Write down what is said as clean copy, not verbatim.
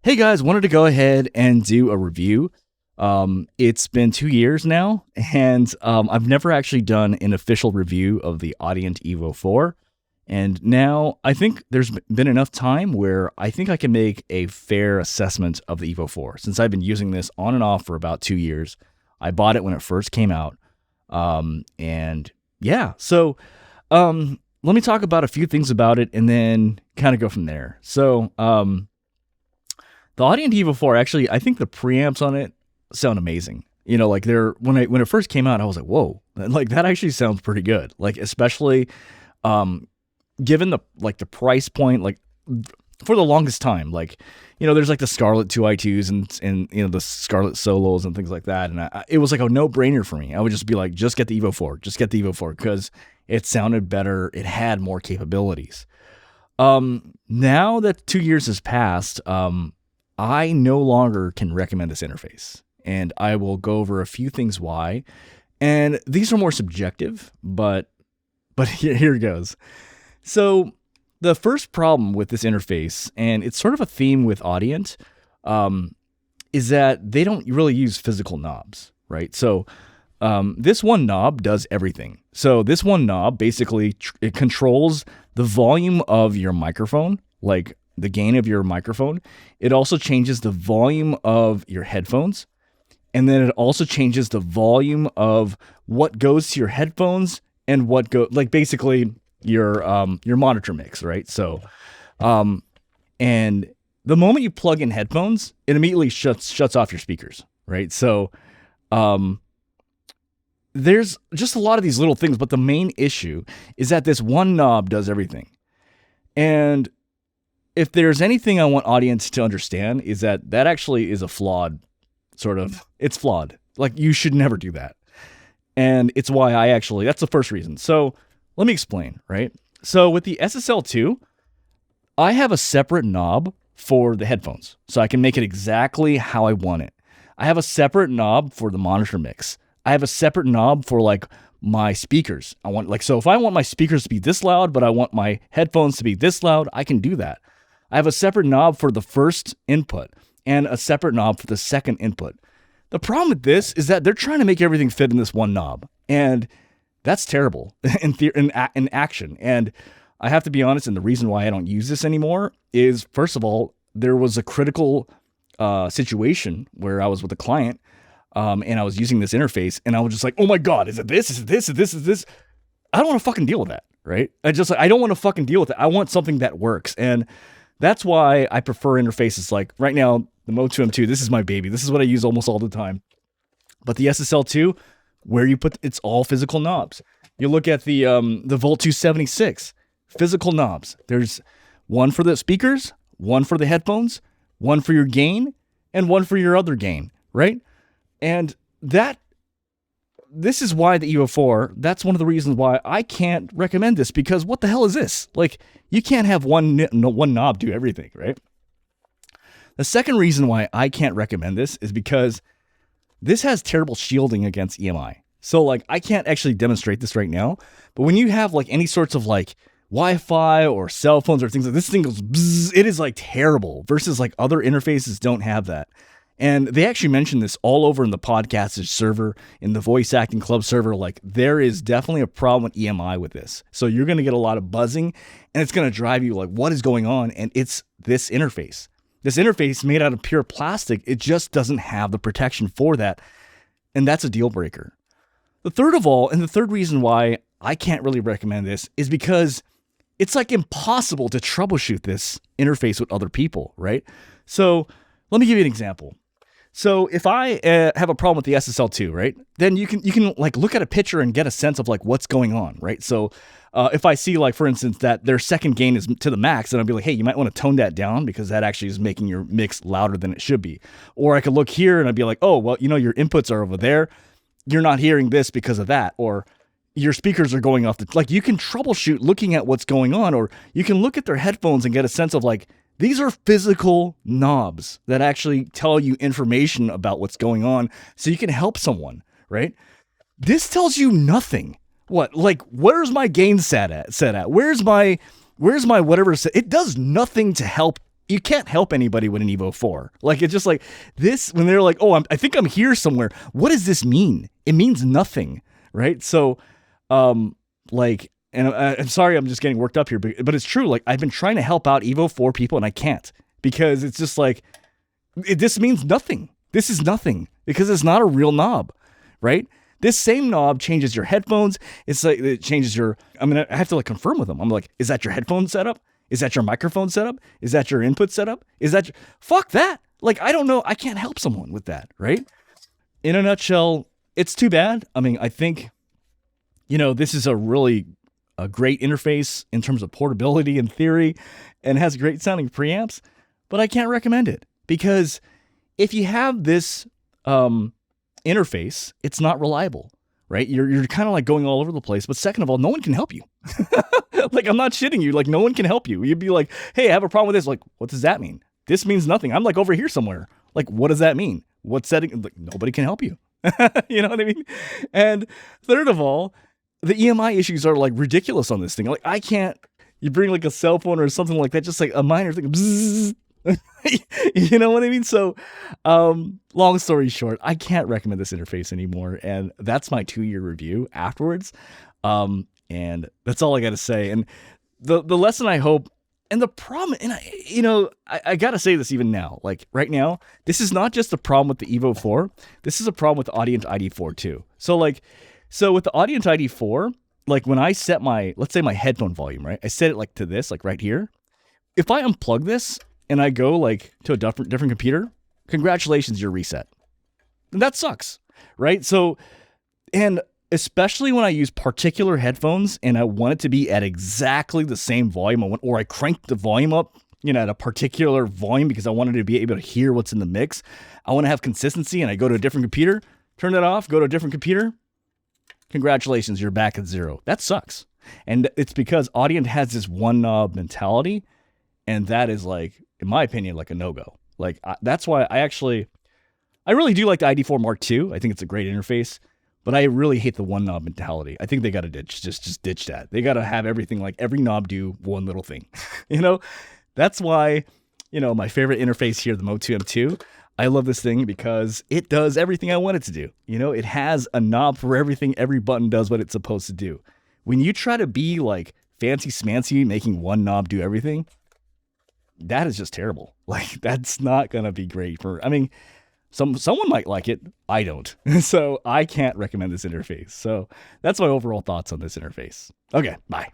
Hey guys, wanted to go ahead and do a review. It's been 2 years now, and I've never actually done an official review of the Audient EVO4. And now I think there's been enough time where I think I can make a fair assessment of the EVO4. Since I've been using this on and off for about 2 years, I bought it when it first came out. Let me talk about a few things about it and then kind of go from there. The Audient EVO4, actually, I think the preamps on it sound amazing. You know, like when it first came out, I was like, whoa, like that actually sounds pretty good. Like, especially given the price point, like for the longest time, like, you know, there's like the Scarlett 2i2s and you know, the Scarlett Solos and things like that. And it was like a no-brainer for me. I would just be like, just get the EVO4, because it sounded better. It had more capabilities. Now that 2 years has passed, I no longer can recommend this interface, and I will go over a few things why. And these are more subjective, but here it goes. So the first problem with this interface, and it's sort of a theme with Audient, is that they don't really use physical knobs, right? So this one knob does everything. So this one knob basically it controls the volume of your microphone, like the gain of your microphone. It also changes the volume of your headphones. And then it also changes the volume of what goes to your headphones and what basically your monitor mix, right? So, and the moment you plug in headphones, it immediately shuts off your speakers, right? So, there's just a lot of these little things, but the main issue is that this one knob does everything. And if there's anything I want audience to understand, is that actually is a flawed it's flawed. Like, you should never do that. And it's why that's the first reason. So let me explain, right? So with the SSL2, I have a separate knob for the headphones, so I can make it exactly how I want it. I have a separate knob for the monitor mix. I have a separate knob for like my speakers. So if I want my speakers to be this loud, but I want my headphones to be this loud, I can do that. I have a separate knob for the first input and a separate knob for the second input. The problem with this is that they're trying to make everything fit in this one knob, and that's terrible in action. And I have to be honest, and the reason why I don't use this anymore is, first of all, there was a critical situation where I was with a client, and I was using this interface, and I was just like, oh my God, is it this? Is it this? Is this? Is this? I don't want to fucking deal with that, right? I don't want to fucking deal with it. I want something that works. And that's why I prefer interfaces like right now, the Moto M2. This is my baby. This is what I use almost all the time. But the SSL2, where you put, it's all physical knobs. You look at the Volt 276, physical knobs. There's one for the speakers, one for the headphones, one for your gain, and one for your other gain, right? And this is why the EVO4, that's one of the reasons why I can't recommend this, because what the hell is this? Like, you can't have one knob do everything, right? The second reason why I can't recommend this is because this has terrible shielding against EMI. So like, I can't actually demonstrate this right now, but when you have like any sorts of like Wi-Fi or cell phones or things like this, thing goes bzzz, it is like terrible, versus like other interfaces don't have that. And they actually mentioned this all over in the podcasters server, in the voice acting club server. Like, there is definitely a problem with EMI with this. So you're going to get a lot of buzzing, and it's going to drive you like, what is going on? And it's this interface. This interface made out of pure plastic. It just doesn't have the protection for that. And that's a deal breaker. The third reason why I can't really recommend this is because it's like impossible to troubleshoot this interface with other people, right? So let me give you an example. So if I have a problem with the SSL2, right, then you can like look at a picture and get a sense of like what's going on, right? So if I see, like, for instance, that their second gain is to the max, then I'll be like, hey, you might want to tone that down because that actually is making your mix louder than it should be. Or I could look here and I'd be like, oh, well, you know, your inputs are over there. You're not hearing this because of that. Or your speakers are going off like, you can troubleshoot looking at what's going on, or you can look at their headphones and get a sense of like, these are physical knobs that actually tell you information about what's going on so you can help someone, right? This tells you nothing. What? Like, where's my gain set at? Where's my whatever? It does nothing to help you can't help anybody with an Evo 4. Like, it's just like this, when they're like, oh, I think I'm here somewhere. What does this mean? It means nothing, right? So, like, and I'm sorry, I'm just getting worked up here, but it's true. Like, I've been trying to help out Evo 4 people and I can't, because it's just like, this means nothing. This is nothing because it's not a real knob, right? This same knob changes your headphones. It's like, it changes your, I have to like confirm with them. I'm like, is that your headphone setup? Is that your microphone setup? Is that your input setup? Is that fuck that? Like, I don't know. I can't help someone with that, right? In a nutshell, it's too bad. I mean, I think, this is a great interface in terms of portability and theory, and has great sounding preamps, but I can't recommend it because if you have this interface, it's not reliable, right? You're kind of like going all over the place. But second of all, no one can help you. Like, I'm not shitting you. Like, no one can help you. You'd be like, hey, I have a problem with this. Like, what does that mean? This means nothing. I'm like over here somewhere. Like, what does that mean? What setting? Like, nobody can help you. You know what I mean? And third of all, the EMI issues are like ridiculous on this thing. Like, I can't, you bring like a cell phone or something like that, just like a minor thing. Bzzz. You know what I mean? So, long story short, I can't recommend this interface anymore. And that's my 2-year review afterwards. And that's all I got to say. And the lesson I hope, and the problem, and I got to say this even now, like right now, this is not just a problem with the Evo 4. This is a problem with the Audient ID4 too. So with the Audient ID4, like when I set let's say my headphone volume, right? I set it like to this, like right here. If I unplug this and I go like to a different computer, congratulations, you're reset. And that sucks, right? So, and especially when I use particular headphones and I want it to be at exactly the same volume, or I crank the volume up, at a particular volume because I wanted to be able to hear what's in the mix. I want to have consistency, and I go to a different computer, turn that off, go to a different computer. Congratulations, you're back at zero. That sucks. And it's because Audient has this one knob mentality, and that is like, in my opinion, like a no-go. Like, that's why I really do like the ID4 Mark II. I think it's a great interface. But I really hate the one knob mentality. I think they got to just ditch that. They got to have everything, like every knob do one little thing. That's why, my favorite interface here, the Moto 2 M2, I love this thing because it does everything I want it to do. It has a knob for everything. Every button does what it's supposed to do. When you try to be like fancy smancy, making one knob do everything, that is just terrible. Like, that's not going to be great someone might like it. I don't. So I can't recommend this interface. So that's my overall thoughts on this interface. Okay, bye.